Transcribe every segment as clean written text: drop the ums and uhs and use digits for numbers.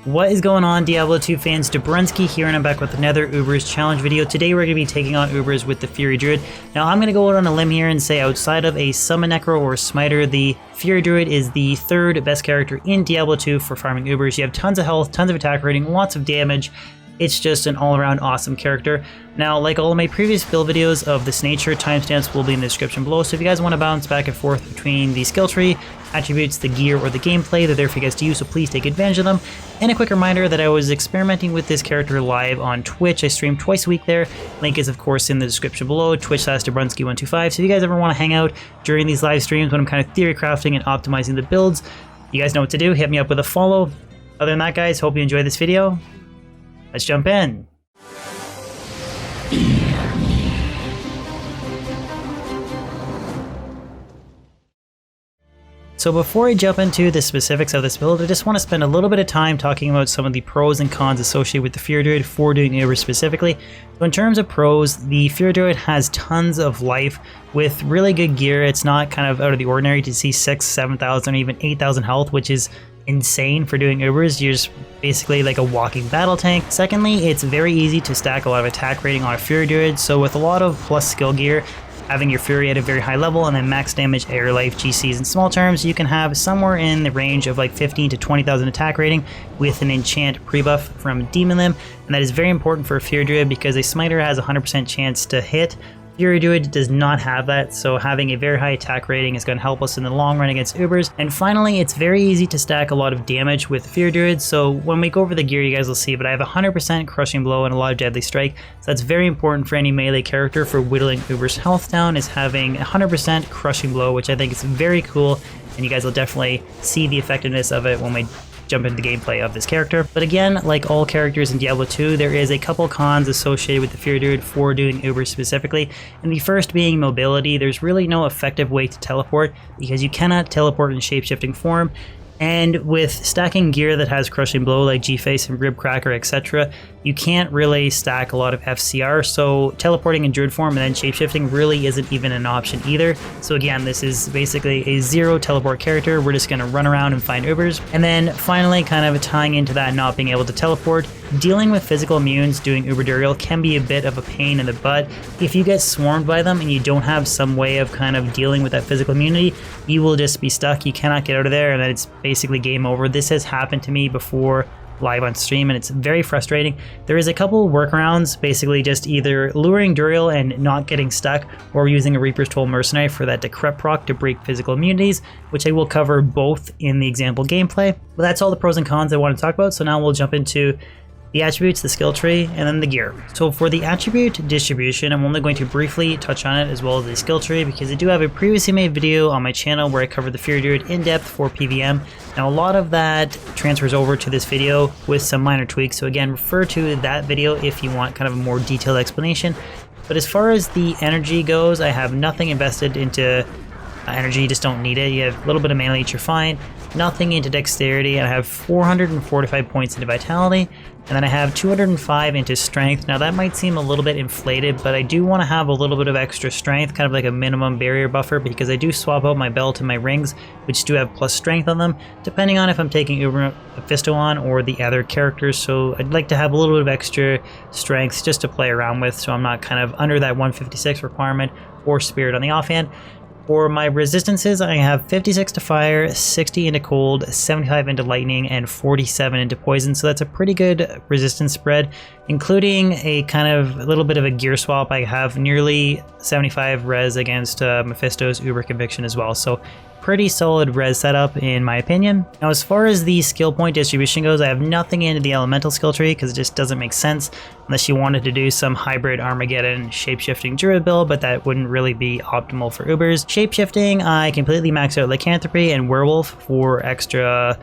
What is going on, Diablo 2 fans? Dobrunsky here, and I'm back with another Uber's challenge video. Today we're going to be taking on Ubers with the Fury Druid. Now I'm going to go out on a limb here and say outside of a Summon Necro or Smiter, the Fury Druid is the third best character in Diablo 2 for farming Ubers. You have tons of health, tons of attack rating, lots of damage. It's just an all-around awesome character. Now, like all of my previous build videos of this nature, timestamps will be in the description below, so if you guys want to bounce back and forth between the skill tree, attributes, the gear, or the gameplay, they're there for you guys to use, so please take advantage of them. And a quick reminder that I was experimenting with this character live on Twitch. I stream twice a week there. Link is, of course, in the description below, twitch.com/Dobrunsky125. So if you guys ever want to hang out during these live streams when I'm kind of theory crafting and optimizing the builds, you guys know what to do. Hit me up with a follow. Other than that, guys, hope you enjoy this video. Let's jump in. So before I jump into the specifics of this build, I just want to spend a little bit of time talking about some of the pros and cons associated with the Fury Druid for doing Uber specifically. So in terms of pros, the Fury Druid has tons of life with really good gear. It's not kind of out of the ordinary to see 6,000, 7,000, even 8,000 health, which is insane for doing Ubers. You're just basically like a walking battle tank. Secondly, it's very easy to stack a lot of attack rating on a Fury Druid, so with a lot of plus skill gear, having your Fury at a very high level and then max damage, air life, GCs in small terms, you can have somewhere in the range of like 15 to 20,000 attack rating with an enchant pre-buff from Demon Limb, and that is very important for a Fury Druid because a Smiter has a 100% chance to hit. Fury Druid does not have that, so having a very high attack rating is going to help us in the long run against Ubers. And finally, it's very easy to stack a lot of damage with Fury Druid, so when we go over the gear you guys will see, but I have 100% Crushing Blow and a lot of Deadly Strike, so that's very important for any melee character for whittling Uber's health down, is having 100% Crushing Blow, which I think is very cool, and you guys will definitely see the effectiveness of it when we jump into the gameplay of this character. But again, like all characters in Diablo 2, there is a couple cons associated with the Fury Druid for doing Uber specifically, and the first being mobility. There's really no effective way to teleport because you cannot teleport in shapeshifting form, and with stacking gear that has Crushing Blow like G-Face and Rib Cracker, etc., you can't really stack a lot of FCR, so teleporting in Druid form and then shapeshifting really isn't even an option either. So again, this is basically a zero teleport character. We're just going to run around and find Ubers. And then finally, kind of tying into that not being able to teleport, dealing with physical immunes doing Uber Duriel can be a bit of a pain in the butt. If you get swarmed by them and you don't have some way of kind of dealing with that physical immunity, you will just be stuck. You cannot get out of there, and then it's basically game over. This has happened to me before live on stream, and it's very frustrating. There is a couple workarounds, basically just either luring Duriel and not getting stuck, or using a Reaper's Toll Mercenary for that Decrep proc to break physical immunities, which I will cover both in the example gameplay. But that's all the pros and cons I want to talk about, so now we'll jump into the attributes, the skill tree, and then the gear. So for the attribute distribution, I'm only going to briefly touch on it as well as the skill tree because I do have a previously made video on my channel where I covered the Fury Druid in depth for PVM. Now a lot of that transfers over to this video with some minor tweaks, so again, refer to that video if you want kind of a more detailed explanation. But as far as the energy goes, I have nothing invested into energy, you just don't need it. You have a little bit of mana leech, you're fine. Nothing into dexterity, and I have 445 points into vitality, and then I have 205 into strength. Now that might seem a little bit inflated, but I do want to have a little bit of extra strength, kind of like a minimum barrier buffer, because I do swap out my belt and my rings, which do have plus strength on them, depending on if I'm taking Uber Mephisto on or the other characters. So I'd like to have a little bit of extra strength just to play around with, so I'm not kind of under that 156 requirement, or spirit on the offhand. For my resistances, I have 56 to fire, 60 into cold, 75 into lightning, and 47 into poison, so that's a pretty good resistance spread, including a kind of a little bit of a gear swap. I have nearly 75 res against Mephisto's Uber Conviction as well, so pretty solid res setup in my opinion. Now as far as the skill point distribution goes, I have nothing into the elemental skill tree because it just doesn't make sense unless you wanted to do some hybrid Armageddon shapeshifting Druid build, but that wouldn't really be optimal for Ubers. Shapeshifting, I completely maxed out Lycanthropy and Werewolf for extra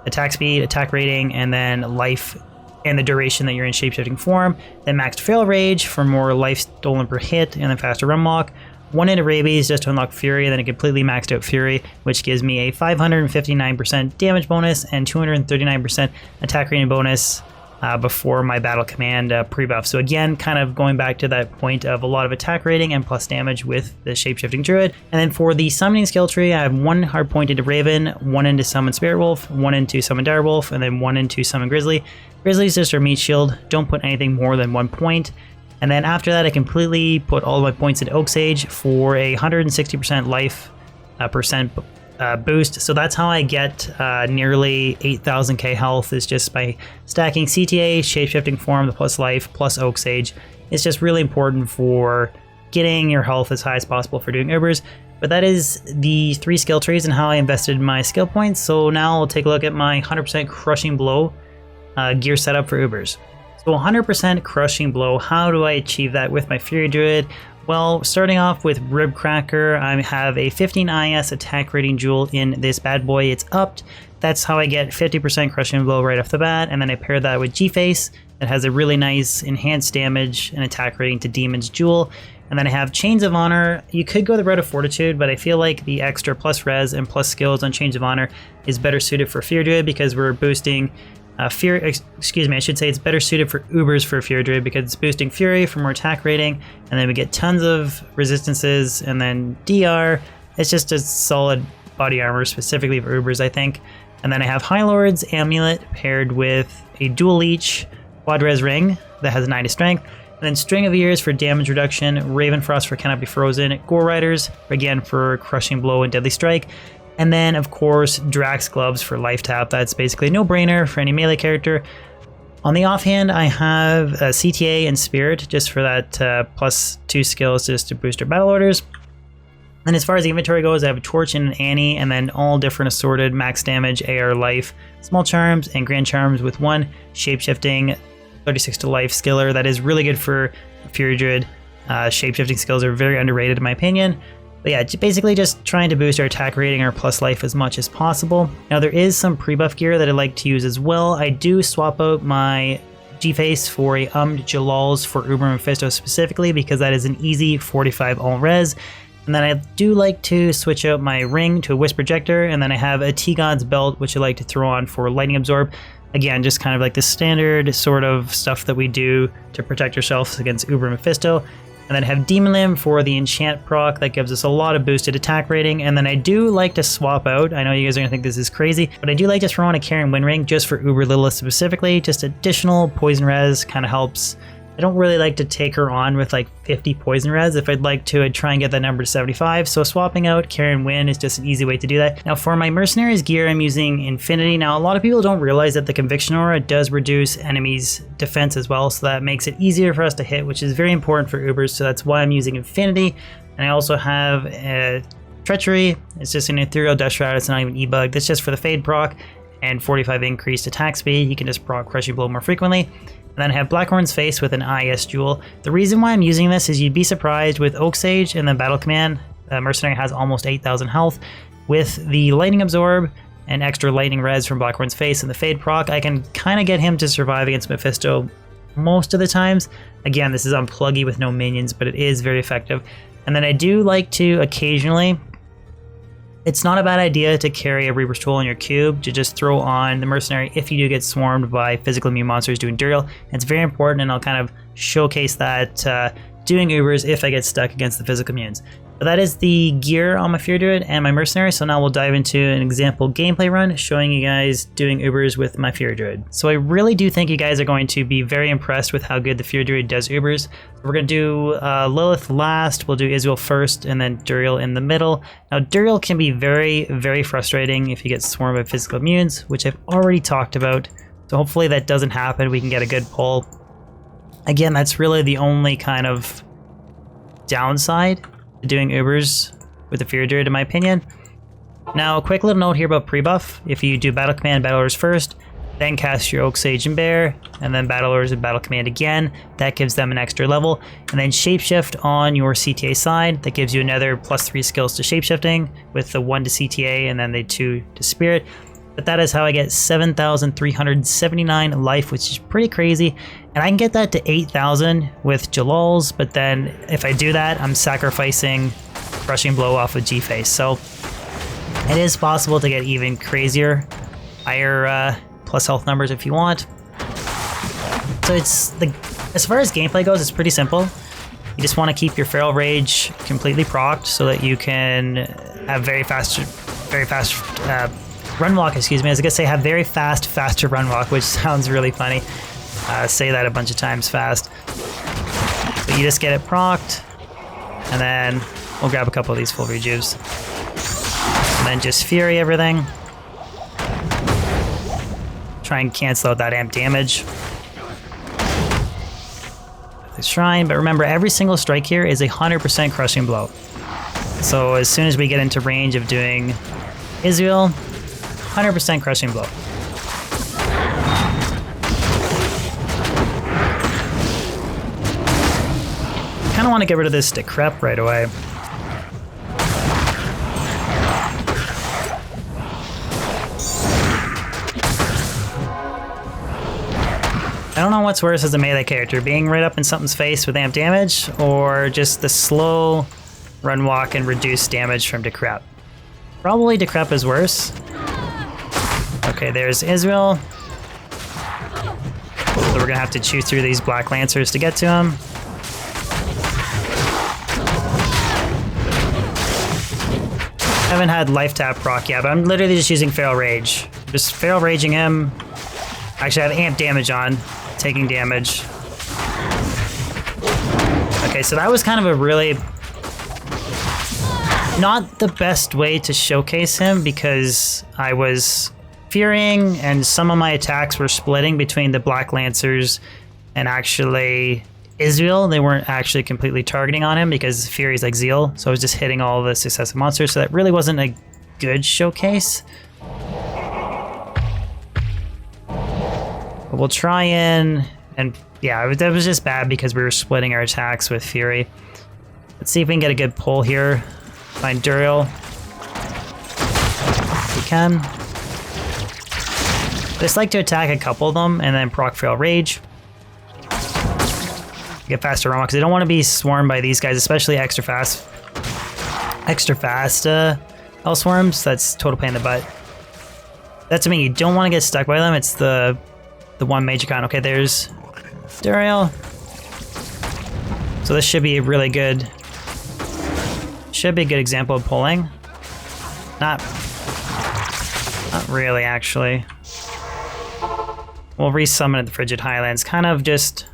attack speed, attack rating, and then life and the duration that you're in shapeshifting form. Then maxed Feral Rage for more life stolen per hit, and then faster run walk. 1 into Rabies just to unlock Fury, and then a completely maxed out Fury, which gives me a 559% damage bonus and 239% attack rating bonus before my battle command pre-buff. So again, kind of going back to that point of a lot of attack rating and plus damage with the shapeshifting druid. And then for the summoning skill tree, I have 1 hard point into Raven, 1 into summon Spirit Wolf, 1 into summon Direwolf, and then 1 into summon Grizzly. Grizzly's just our meat shield. Don't put anything more than 1 point. And then after that, I completely put all of my points into Oak Sage for a 160% life percent boost. So that's how I get nearly 8,000k health, is just by stacking CTA, shapeshifting form, the plus life, plus Oak Sage. It's just really important for getting your health as high as possible for doing Ubers. But that is the 3 skill trees and how I invested my skill points. So now I'll take a look at my 100% crushing blow gear setup for Ubers. So 100% crushing blow, how do I achieve that with my Fury Druid? Well, starting off with Rib Cracker, I have a 15 IS attack rating jewel in this bad boy. It's upped. That's how I get 50% crushing blow right off the bat. And then I pair that with G-Face that has a really nice enhanced damage and attack rating to Demons jewel. And then I have Chains of Honor. You could go the route of Fortitude, but I feel like the extra plus res and plus skills on Chains of Honor is better suited for Fear Druid because we're boosting I should say it's better suited for Ubers for Fury Druid because it's boosting Fury for more attack rating, and then we get tons of resistances, and then DR. It's just a solid body armor specifically for Ubers, I think. And then I have High Lord's Amulet paired with a Dual Leech Quad Res Ring that has 90 strength, and then String of Ears for damage reduction, Ravenfrost for Cannot Be Frozen, Gore Riders, again for Crushing Blow and Deadly Strike. And then, of course, Drax Gloves for life tap. That's basically a no-brainer for any melee character. On the offhand, I have CTA and Spirit, just for that +2 skills just to boost our battle orders. And as far as the inventory goes, I have a Torch and an Annie, and then all different assorted max damage, AR life, small charms, and grand charms with 1 shape-shifting 36 to life skiller. That is really good for Fury Druid. Shape-shifting skills are very underrated in my opinion. But yeah, basically just trying to boost our attack rating or plus life as much as possible. Now there is some pre-buff gear that I like to use as well. I do swap out my G-Face for a Jalal's for Uber Mephisto specifically because that is an easy 45 all res. And then I do like to switch out my ring to a Wisp Projector, and then I have a T-God's belt which I like to throw on for Lightning Absorb. Again, just kind of like the standard sort of stuff that we do to protect ourselves against Uber Mephisto. And then I have Demon Limb for the enchant proc that gives us a lot of boosted attack rating. And then I do like to swap out, I know you guys are gonna think this is crazy, but I do like to throw on a Karen Wind Ring just for Uber Lilith specifically. Just additional poison res kind of helps. I don't really like to take her on with like 50 poison res. If I'd like to, I'd try and get that number to 75. So swapping out Karen Wind is just an easy way to do that. Now for my Mercenary's Gear, I'm using Infinity. Now a lot of people don't realize that the Conviction Aura does reduce enemies' defense as well. So that makes it easier for us to hit, which is very important for Ubers. So that's why I'm using Infinity. And I also have Treachery. It's just an Ethereal Dust Shroud. It's not even E-Bug. That's just for the Fade proc and 45 increased attack speed. You can just proc Crushing Blow more frequently. And then I have Blackhorn's Face with an IS jewel. The reason why I'm using this is you'd be surprised with Oak Sage and then Battle Command. Mercenary has almost 8,000 health. With the Lightning Absorb and extra Lightning Res from Blackhorn's Face and the Fade proc, I can kind of get him to survive against Mephisto most of the times. Again, this is on pluggy with no minions, but it is very effective. And then I do like to occasionally, it's not a bad idea to carry a Reaper's Toll in your cube to just throw on the Mercenary if you do get swarmed by physical immune monsters doing Duriel. It's very important, and I'll kind of showcase that doing Ubers if I get stuck against the physical immunes. But that is the gear on my Fury Druid and my Mercenary, so now we'll dive into an example gameplay run showing you guys doing Ubers with my Fury Druid. So I really do think you guys are going to be very impressed with how good the Fury Druid does Ubers. We're going to do Lilith last, we'll do Izual first, and then Duriel in the middle. Now Duriel can be very, very frustrating if you get swarmed by physical immunes, which I've already talked about. So hopefully that doesn't happen, we can get a good pull. Again, that's really the only kind of downside doing Ubers with the Fury Druid in my opinion. Now a quick little note here about pre-buff. If you do Battle Command Battle Orders first, then cast your Oak Sage and Bear, and then Battle Orders and Battle Command again, that gives them an extra level. And then Shapeshift on your CTA side, that gives you another +3 skills to Shapeshifting with the 1 to CTA and then the 2 to Spirit. But that is how I get 7,379 life, which is pretty crazy. And I can get that to 8,000 with Jalal's, but then if I do that, I'm sacrificing Crushing Blow off with G-Face. So it is possible to get even crazier, higher plus health numbers if you want. So it's as far as gameplay goes, it's pretty simple. You just want to keep your Feral Rage completely procced so that you can have very fast run walk. Excuse me. I was gonna say have very faster run walk, which sounds really funny. Say that a bunch of times fast. But you just get it procced, and then we'll grab a couple of these full rejuves, and then just Fury everything. Try and cancel out that amp damage. The shrine, but remember, every single strike here is 100% crushing blow. So as soon as we get into range of doing Izual, 100% crushing blow. Kind of want to get rid of this decrep right away. I don't know what's worse as a melee character, being right up in something's face with amp damage, or just the slow run walk and reduced damage from decrep. Probably decrep is worse. Okay, there's Izual. So we're gonna have to chew through these Black Lancers to get to him. Haven't had life tap proc yet, but I'm literally just using Feral Rage. Just Feral Raging him. Actually, I have amp damage on, taking damage. Okay, so that was kind of a really not the best way to showcase him because I was Furying and some of my attacks were splitting between the Black Lancers and actually Izual. They weren't actually completely targeting on him because Fury's like Zeal, so I was just hitting all the successive monsters, so that really wasn't a good showcase. But we'll try and yeah, that was just bad because we were splitting our attacks with Fury. Let's see if we can get a good pull here. Find Duriel. If we can. Just like to attack a couple of them and then proc Feral Rage. Get faster run because I don't want to be swarmed by these guys, especially extra fast Hell Swarms. That's total pain in the butt. That's what I mean, you don't want to get stuck by them. It's the one major con. Okay, there's Duriel. So this should be a really good, example of pulling. Not really, actually. We'll resummon at the Frigid Highlands. Kind of just,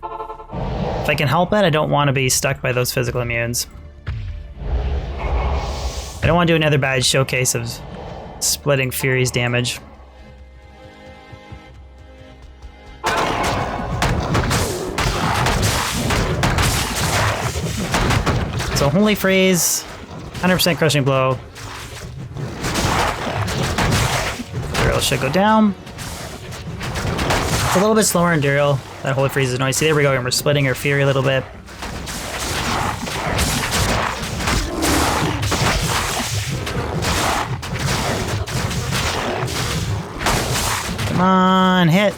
if I can help it, I don't want to be stuck by those physical immunes. I don't want to do another bad showcase of splitting Fury's damage. So Holy Freeze, 100% crushing blow. Duriel should go down. It's a little bit slower in Duriel. That Holy Freeze is annoying. See, there we go, and we're splitting our Fury a little bit. Come on, hit.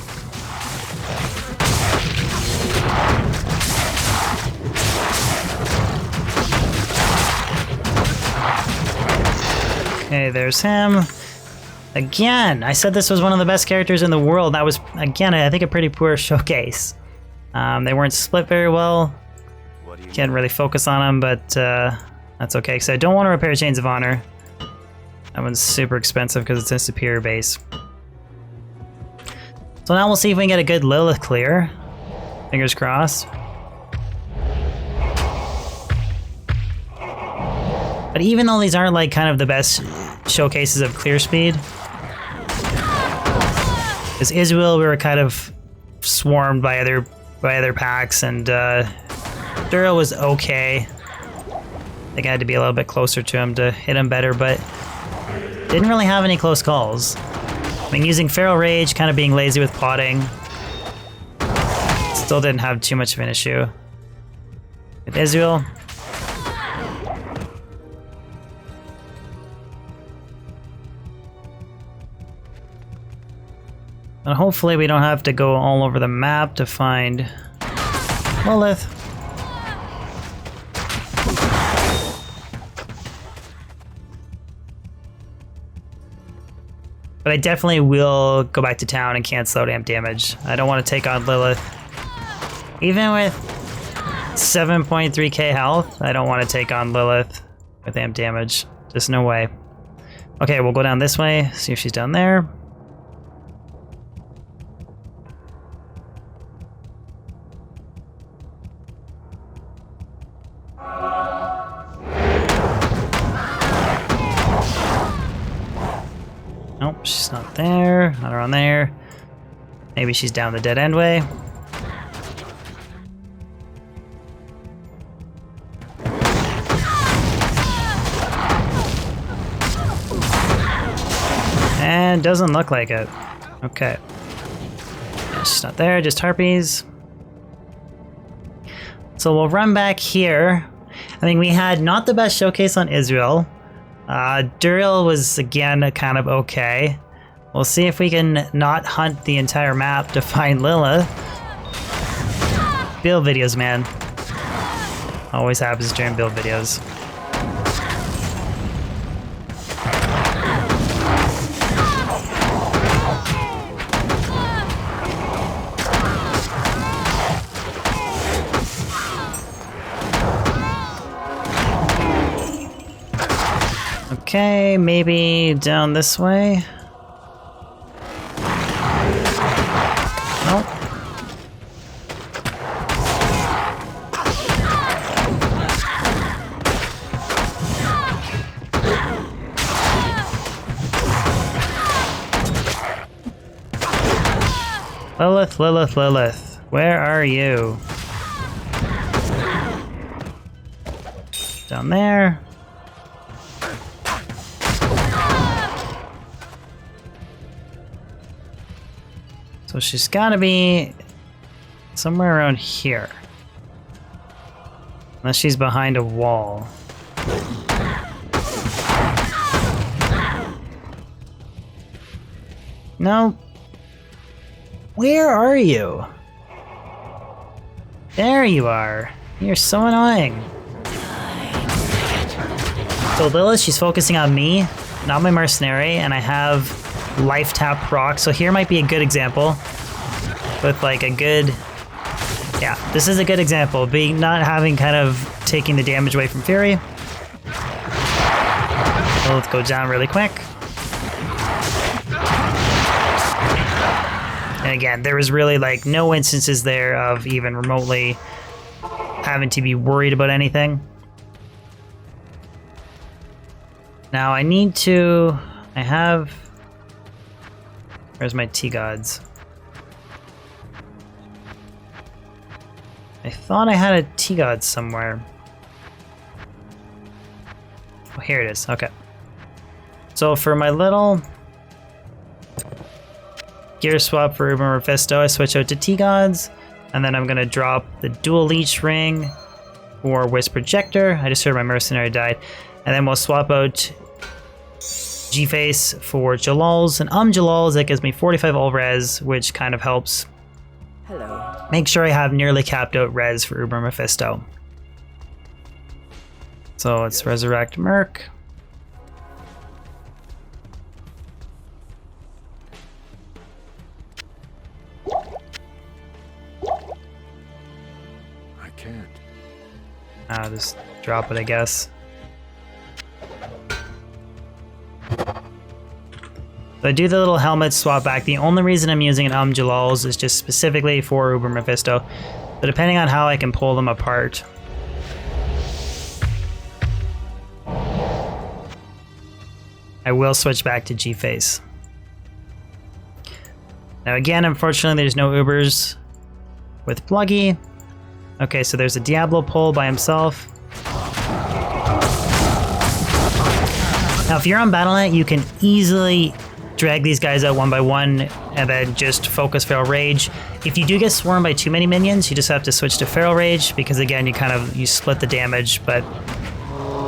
Okay, there's him. Again, I said this was one of the best characters in the world. That was, again, I think a pretty poor showcase. They weren't split very well. Can't really focus on them, but that's okay, because I don't want to repair Chains of Honor. That one's super expensive because it's a superior base. So now we'll see if we can get a good Lilith clear. Fingers crossed. But even though these aren't like kind of the best showcases of clear speed, as Izual, we were kind of swarmed by other packs, and Duriel was okay. I think I had to be a little bit closer to him to hit him better, but didn't really have any close calls. I mean, using Feral Rage, kind of being lazy with potting, still didn't have too much of an issue. With Izual, and hopefully we don't have to go all over the map to find Lilith. But I definitely will go back to town and cancel out amp damage. I don't want to take on Lilith. Even with 7.3k health, I don't want to take on Lilith with amp damage. Just no way. Okay, we'll go down this way, see if she's down there. Nope, she's not there, not around there. Maybe she's down the dead end way. And doesn't look like it. Okay. Yeah, she's not there, just harpies. So we'll run back here. I mean, we had not the best showcase on Izual. Duriel was, again, kind of okay. We'll see if we can not hunt the entire map to find Lilith. Build videos, man. Always happens during build videos. Okay, maybe down this way. Nope. Lilith, Lilith, Lilith, where are you? Down there. So she's gotta be somewhere around here. Unless she's behind a wall. No. Where are you? There you are. You're so annoying. So Lilith, she's focusing on me, not my mercenary, and I have life tap proc, so here might be a good example with like a good, yeah, this is a good example, being not having kind of taking the damage away from Fury. So let's go down really quick. And again, there was really like no instances there of even remotely having to be worried about anything. Now I need to, where's my T-Gods? I thought I had a T-God somewhere. Oh, here it is, okay. So for my little gear swap for Uber Mephisto, I switch out to T-Gods, and then I'm gonna drop the dual leech ring for Wisp Projector. I just heard my mercenary died. And then we'll swap out G-Face for Jalal's, and Jalal's, that gives me 45 ult res, which kind of helps make sure I have nearly capped out res for Uber Mephisto. So let's resurrect Merc. I can't. I'll just drop it, I guess. So I do the little helmet swap back. The only reason I'm using an Jalal's is just specifically for Uber Mephisto. So depending on how I can pull them apart. I will switch back to G-Face. Now again, unfortunately, there's no Ubers with Pluggy. Okay, so there's a Diablo pull by himself. Now if you're on Battle.net, you can easily drag these guys out one by one and then just focus Feral Rage. If you do get swarmed by too many minions, you just have to switch to Feral Rage because again, you split the damage, but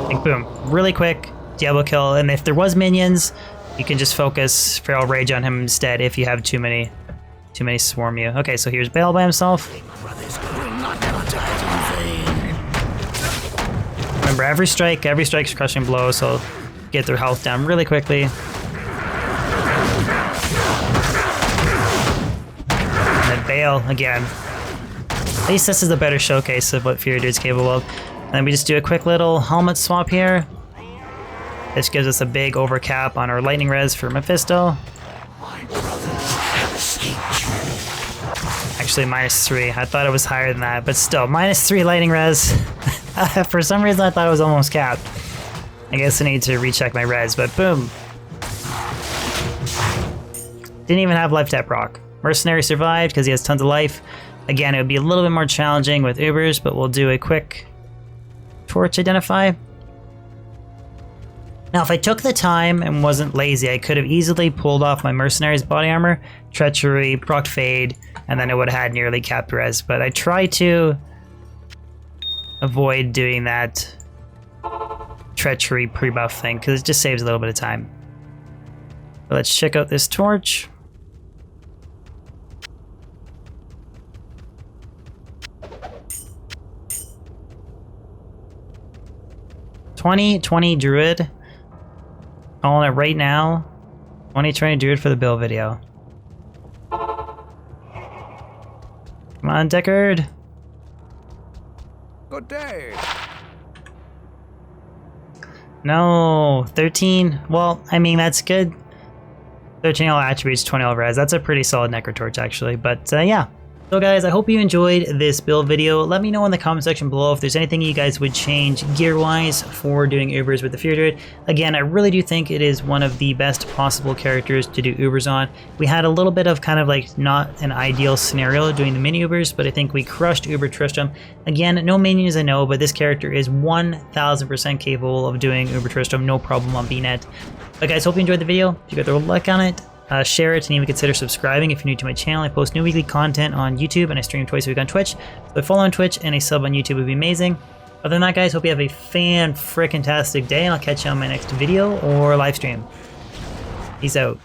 like boom, really quick, Diablo kill. And if there was minions, you can just focus Feral Rage on him instead if you have too many swarm you. Okay, so here's Bale by himself. Remember, every strike's crushing blow, so get their health down really quickly. bail again. At least this is a better showcase of what Fury Druid's capable of. And then we just do a quick little helmet swap here. This gives us a big overcap on our lightning res for Mephisto. Actually, -3. I thought it was higher than that, but still, -3 lightning res. For some reason, I thought it was almost capped. I guess I need to recheck my res, but boom. Didn't even have life tap proc. Mercenary survived because he has tons of life. Again, it would be a little bit more challenging with Ubers, but we'll do a quick torch identify. Now, if I took the time and wasn't lazy, I could have easily pulled off my Mercenary's body armor, Treachery, proc fade, and then it would have had nearly capped res. But I try to avoid doing that Treachery pre-buff thing because it just saves a little bit of time. But let's check out this torch. $20 Druid. Calling it right now. 2020 Druid for the build video. Come on, Deckard. Good day. No, 13. Well, I mean, that's good. 13 all attributes, 20 all res. That's a pretty solid Necrotorch, actually. But yeah. So guys, I hope you enjoyed this build video. Let me know in the comment section below if there's anything you guys would change gear-wise for doing Ubers with the Fury Druid. Again, I really do think it is one of the best possible characters to do Ubers on. We had a little bit of kind of like not an ideal scenario doing the mini Ubers, but I think we crushed Uber Tristram. Again, no minions I know, but this character is 1000% capable of doing Uber Tristram, no problem on BNet. But guys, hope you enjoyed the video. If you got the like on it, share it, and even consider subscribing if you're new to my channel. I post new weekly content on YouTube, and I stream twice a week on Twitch. So a follow on Twitch and a sub on YouTube would be amazing. Other than that, guys, hope you have a fan-frickin-tastic day, and I'll catch you on my next video or live stream. Peace out.